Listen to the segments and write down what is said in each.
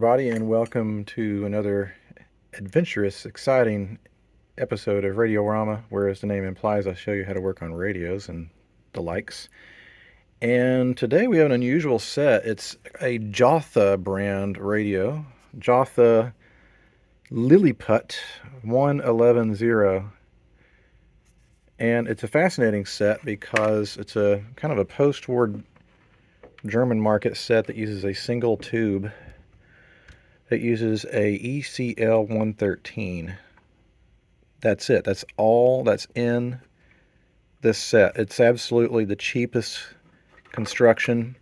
everybody, and welcome to another adventurous, exciting episode of Radiorama, where, as the name implies, I show you how to work on radios and the likes. And today we have an unusual set. It's a Jotha brand radio, Jotha Lilliput 1110. And it's a fascinating set because it's a kind of a post-war German market set that uses a single tube. It uses a ECL 113. That's it. That's all that's in this set. It's absolutely the cheapest construction.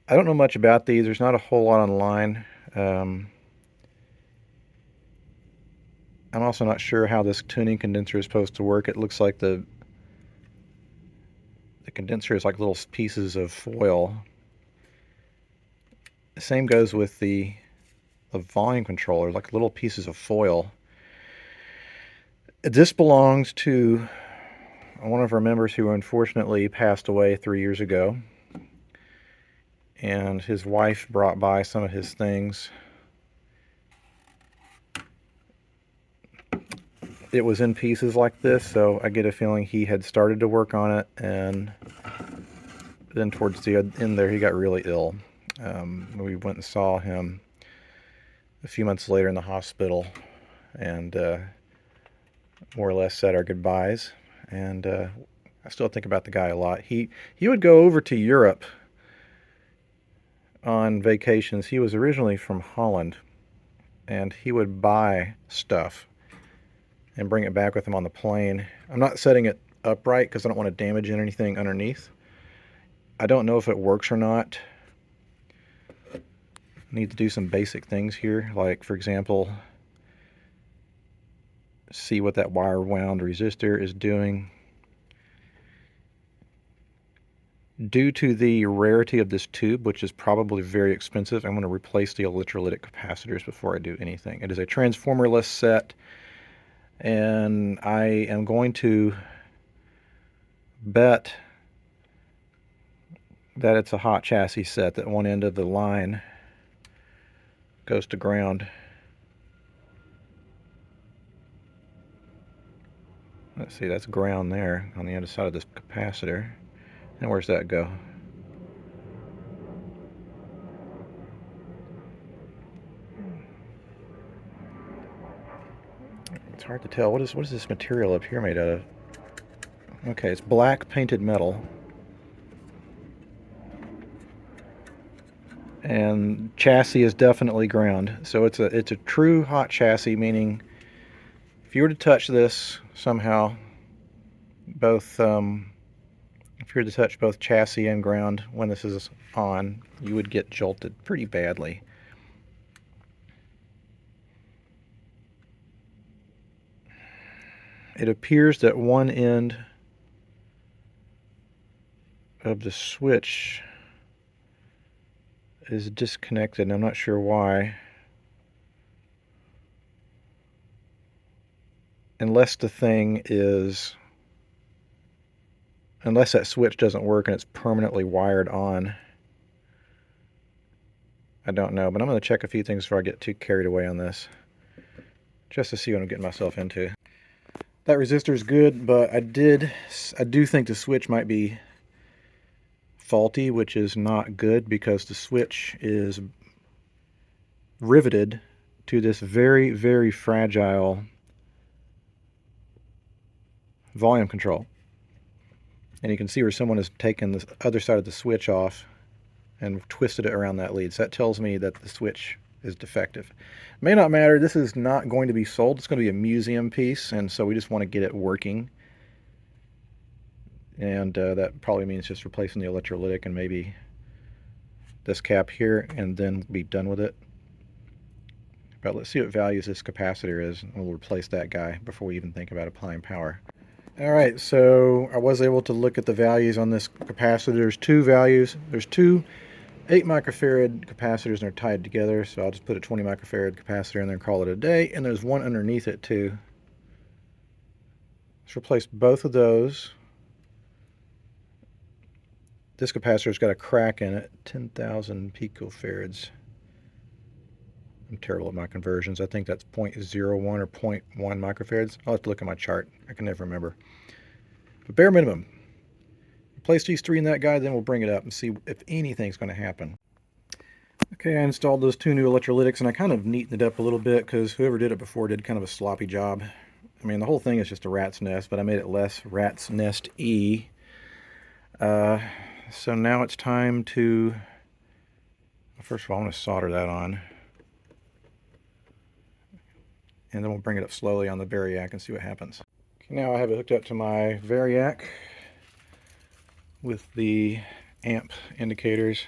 I don't know much about these. There's not a whole lot online. I'm also not sure how this tuning condenser is supposed to work. It looks like the condenser is like little pieces of foil. The same goes with the volume controller, like little pieces of foil. This belongs to one of our members who unfortunately passed away 3 years ago, and his wife brought by some of his things. It was in pieces like this, so I get a feeling he had started to work on it, and then towards the end there he got really ill. We went and saw him a few months later in the hospital, and more or less said our goodbyes. And I still think about the guy a lot. He would go over to Europe on vacations. He was originally from Holland, and he would buy stuff and bring it back with him on the plane. I'm not setting it upright because I don't want to damage anything underneath. I don't know if it works or not. I need to do some basic things here, like, for example, see what that wire wound resistor is doing. Due to the rarity of this tube, which is probably very expensive, I'm going to replace the electrolytic capacitors before I do anything. It is a transformerless set, and I am going to bet that it's a hot chassis set, that one end of the line goes to ground. Let's see, that's ground there on the other side of this capacitor. And where's that go? It's hard to tell. What is this material up here made out of? Okay, it's black painted metal. And chassis is definitely ground. So it's a true hot chassis, meaning if you were to touch this somehow, if you were to touch both chassis and ground when this is on, you would get jolted pretty badly. It appears that one end of the switch is disconnected, and I'm not sure why. Unless that switch doesn't work and it's permanently wired on. I don't know, but I'm going to check a few things before I get too carried away on this, just to see what I'm getting myself into. That resistor is good, but I do think the switch might be faulty, which is not good because the switch is riveted to this very, very fragile volume control. And you can see where someone has taken the other side of the switch off and twisted it around that lead. So that tells me that the switch is defective. May not matter. This is not going to be sold. It's going to be a museum piece, and so we just want to get it working. And that probably means just replacing the electrolytic and maybe this cap here, and then be done with it. But let's see what values this capacitor is, and we'll replace that guy before we even think about applying power. Alright, so I was able to look at the values on this capacitor. There's two values. There's two 8 microfarad capacitors, and they're tied together, so I'll just put a 20 microfarad capacitor in there and call it a day. And there's one underneath it too. Let's replace both of those. This capacitor's got a crack in it, 10,000 picofarads. I'm terrible at my conversions. I think that's 0.01 or zero point 0.1 microfarads. I'll have to look at my chart. I can never remember. But bare minimum, place these three in that guide, then we'll bring it up and see if anything's going to happen. Okay, I installed those two new electrolytics, and I kind of neatened it up a little bit because whoever did it before did kind of a sloppy job. I mean, the whole thing is just a rat's nest, but I made it less rat's nest-y. So now it's time to, first of all, I'm going to solder that on. And then we'll bring it up slowly on the Variac and see what happens. Okay, now I have it hooked up to my Variac with the amp indicators.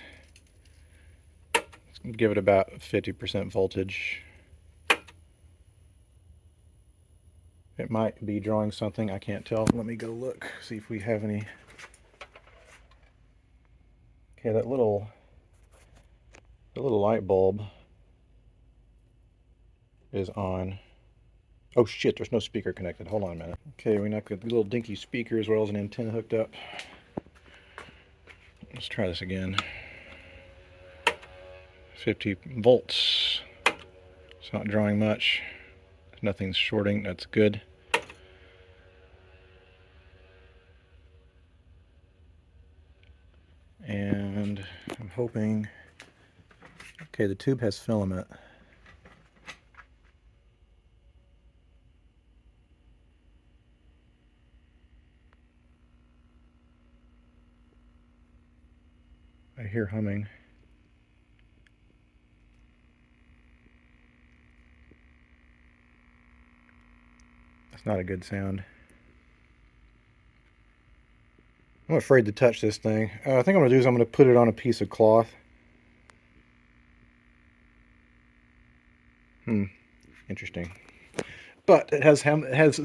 Let's give it about 50% voltage. It might be drawing something, I can't tell. Let me go look, see if we have any. Okay, the little light bulb is on. Oh shit, there's no speaker connected. Hold on a minute. Okay, we got the little dinky speaker as well as an antenna hooked up. Let's try this again. 50 volts. It's not drawing much. Nothing's shorting, that's good. And I'm hoping, okay, the tube has filament. I hear humming. That's not a good sound. I'm afraid to touch this thing. I think I'm going to do is I'm going to put it on a piece of cloth. Interesting. But it has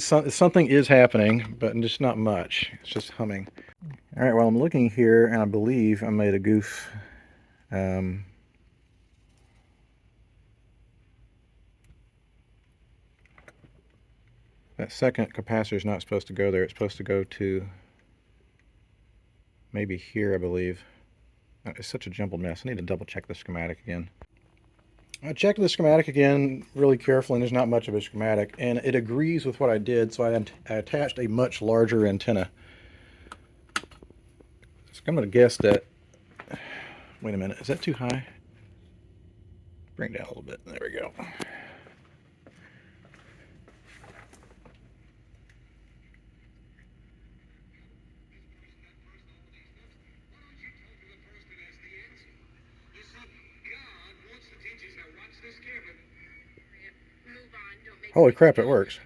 something is happening, but just not much. It's just humming. All right, well, I'm looking here, and I believe I made a goof. That second capacitor is not supposed to go there. It's supposed to go to maybe here, I believe. It's such a jumbled mess. I need to double check the schematic again. I checked the schematic again really carefully, and there's not much of a schematic, and it agrees with what I did, so I attached a much larger antenna. So I'm going to guess that, wait a minute, is that too high? Bring it down a little bit, there we go. Holy crap, it works.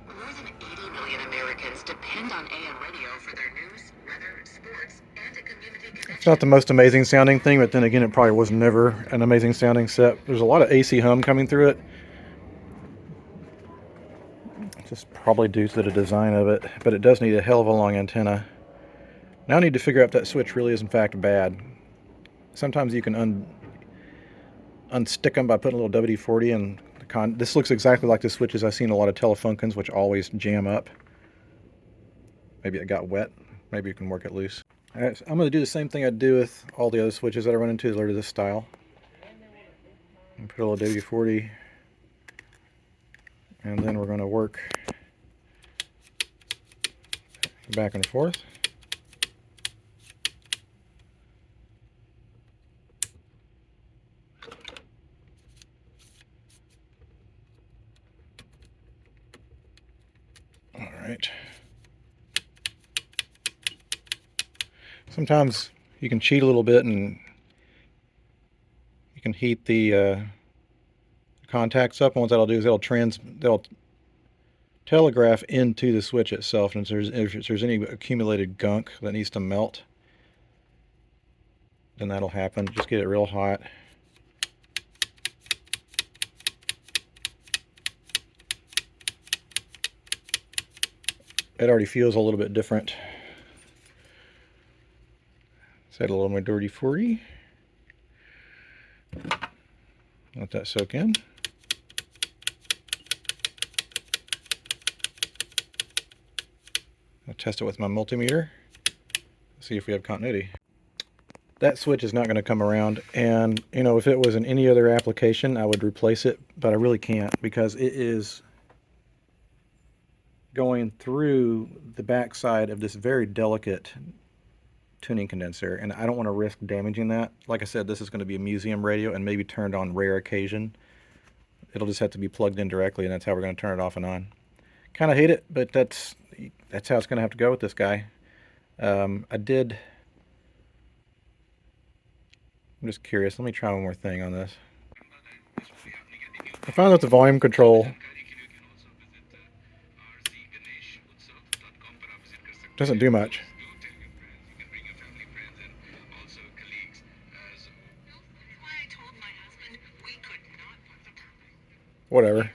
More than 80 million Americans depend on AM radio for their news, weather, sports, and a community connection. It's not the most amazing sounding thing, but then again, it probably was never an amazing sounding set. There's a lot of AC hum coming through it. Just probably due to the design of it, but it does need a hell of a long antenna. Now I need to figure out if that switch really is in fact bad. Sometimes you can unstick them by putting a little WD-40 in the this looks exactly like the switches I've seen in a lot of Telefunkens, which always jam up. Maybe it got wet. Maybe you can work it loose. All right, so I'm going to do the same thing I do with all the other switches that I run into that are this style. And put a little WD-40, and then we're going to work back and forth. All right. Sometimes you can cheat a little bit and you can heat the contacts up, and what that'll do is they'll telegraph into the switch itself, and if there's any accumulated gunk that needs to melt, then that'll happen. Just get it real hot. It already feels a little bit different. Set a little more dirty 40. Let that soak in. I'll test it with my multimeter. See if we have continuity. That switch is not going to come around, and you know, if it was in any other application I would replace it, but I really can't because it is going through the backside of this very delicate tuning condenser, and I don't want to risk damaging that. Like I said, this is going to be a museum radio and maybe turned on rare occasion. It'll just have to be plugged in directly, and that's how we're going to turn it off and on. Kind of hate it, but that's how it's going to have to go with this guy. I'm just curious. Let me try one more thing on this. I found that the volume control doesn't do much. Whatever.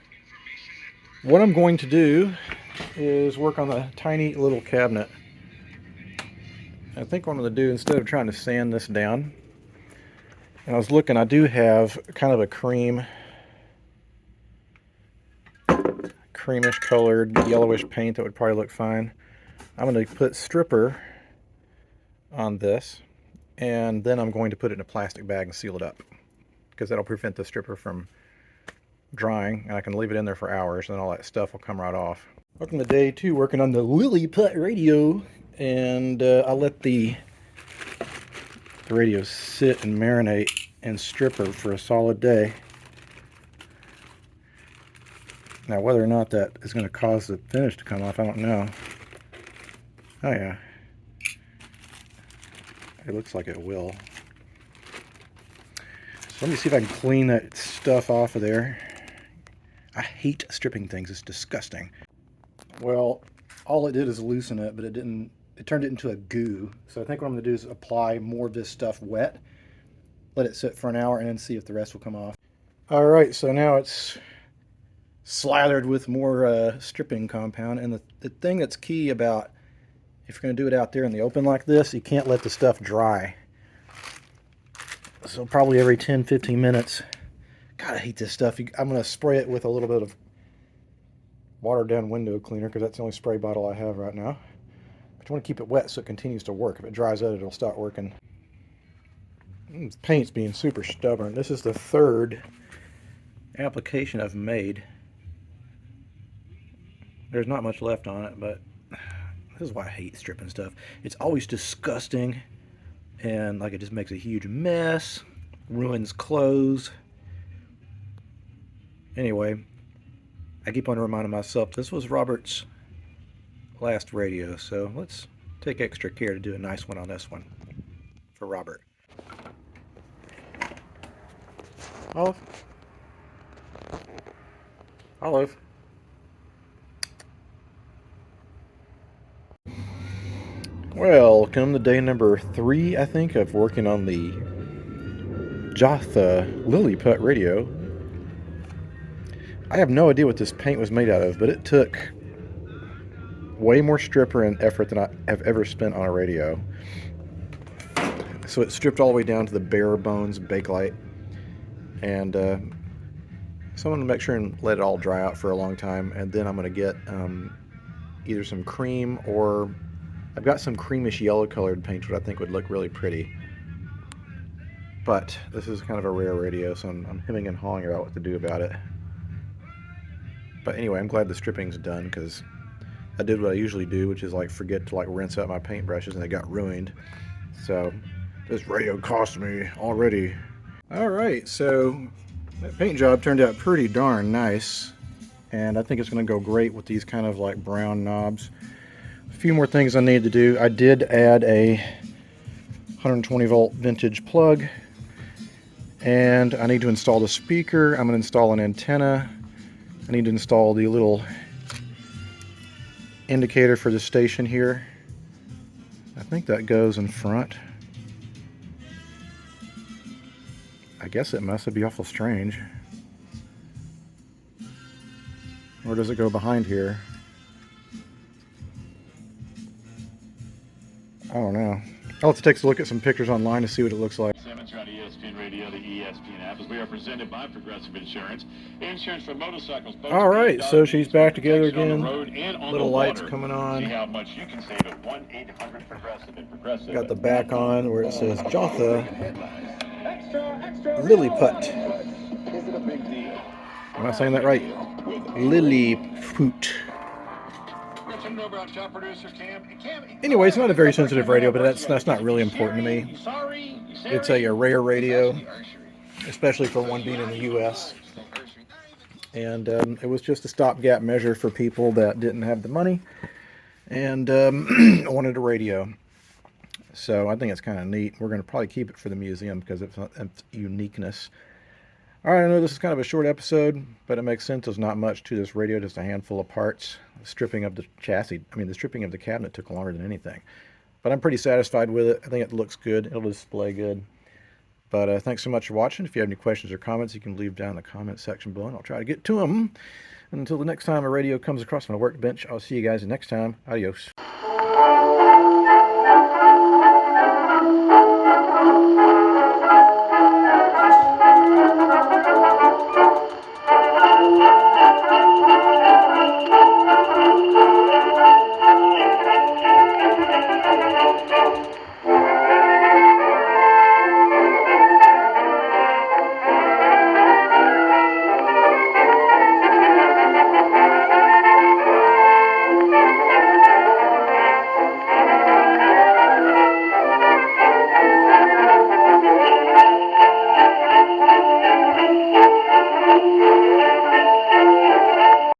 What I'm going to do is work on the tiny little cabinet. I think what I'm going to do, instead of trying to sand this down, and I was looking, I do have kind of a creamish colored yellowish paint that would probably look fine. I'm going to put stripper on this, and then I'm going to put it in a plastic bag and seal it up, because that'll prevent the stripper from drying, and I can leave it in there for hours, and all that stuff will come right off. Welcome to day 2 working on the Lilliput radio, and I'll let the radio sit and marinate in stripper for a solid day. Now, whether or not that is going to cause the finish to come off, I don't know. Oh yeah, it looks like it will. So let me see if I can clean that stuff off of there. I hate stripping things, it's disgusting. Well, all it did is loosen it, but it turned it into a goo. So I think what I'm going to do is apply more of this stuff wet, let it sit for an hour, and then see if the rest will come off. All right, so now it's slathered with more stripping compound. And the thing that's key about, if you're going to do it out there in the open like this, you can't let the stuff dry. So probably every 10-15 minutes, God, I hate this stuff. I'm going to spray it with a little bit of watered down window cleaner, because that's the only spray bottle I have right now. But you want to keep it wet so it continues to work. If it dries out, it'll stop working. The paint's being super stubborn. This is the 3rd application I've made. There's not much left on it, but this is why I hate stripping stuff. It's always disgusting, and like it just makes a huge mess, ruins clothes. Anyway, I keep on reminding myself this was Robert's last radio, so let's take extra care to do a nice one on this one for Robert. Olive? Olive? Welcome to day number 3, I think, of working on the Jotha Lilliput radio. I have no idea what this paint was made out of, but it took way more stripper and effort than I have ever spent on a radio. So it stripped all the way down to the bare bones Bakelite, and so I'm going to make sure and let it all dry out for a long time, and then I'm going to get either some cream, or I've got some creamish yellow colored paint which I think would look really pretty. But this is kind of a rare radio, so I'm hemming and hawing about what to do about it. But anyway, I'm glad the stripping's done, because I did what I usually do, which is like forget to like rinse out my paintbrushes, and they got ruined. So this radio cost me already. Alright, so that paint job turned out pretty darn nice, and I think it's going to go great with these kind of like brown knobs. A few more things I need to do. I did add a 120 volt vintage plug, and I need to install the speaker. I'm going to install an antenna. I need to install the little indicator for the station here. I think that goes in front. I guess it must be awful strange. Or does it go behind here? I don't know. I'll have to take a look at some pictures online to see what it looks like. Simmons on ESPN Radio, the ESPN app, as we are presented by Progressive Insurance. Insurance for motorcycles, boats, All right, and so she's back together protection on the again. road and on Little the lights water. coming on. See how much you can save at 1-800-Progressive and Progressive. Got the back on where it says Jotha, Lilliput. Am I saying that right? Lilliput. Anyway, it's not a very sensitive radio, but that's not really important to me. It's a rare radio, especially for one being in the U.S. And it was just a stopgap measure for people that didn't have the money and wanted a radio. So I think it's kind of neat. We're going to probably keep it for the museum because of its uniqueness. All right, I know this is kind of a short episode, but it makes sense. There's not much to this radio, just a handful of parts. The stripping of the chassis, the stripping of the cabinet took longer than anything. But I'm pretty satisfied with it. I think it looks good. It'll display good. But thanks so much for watching. If you have any questions or comments, you can leave down in the comment section below, and I'll try to get to them. And until the next time a radio comes across my workbench, I'll see you guys next time. Adios.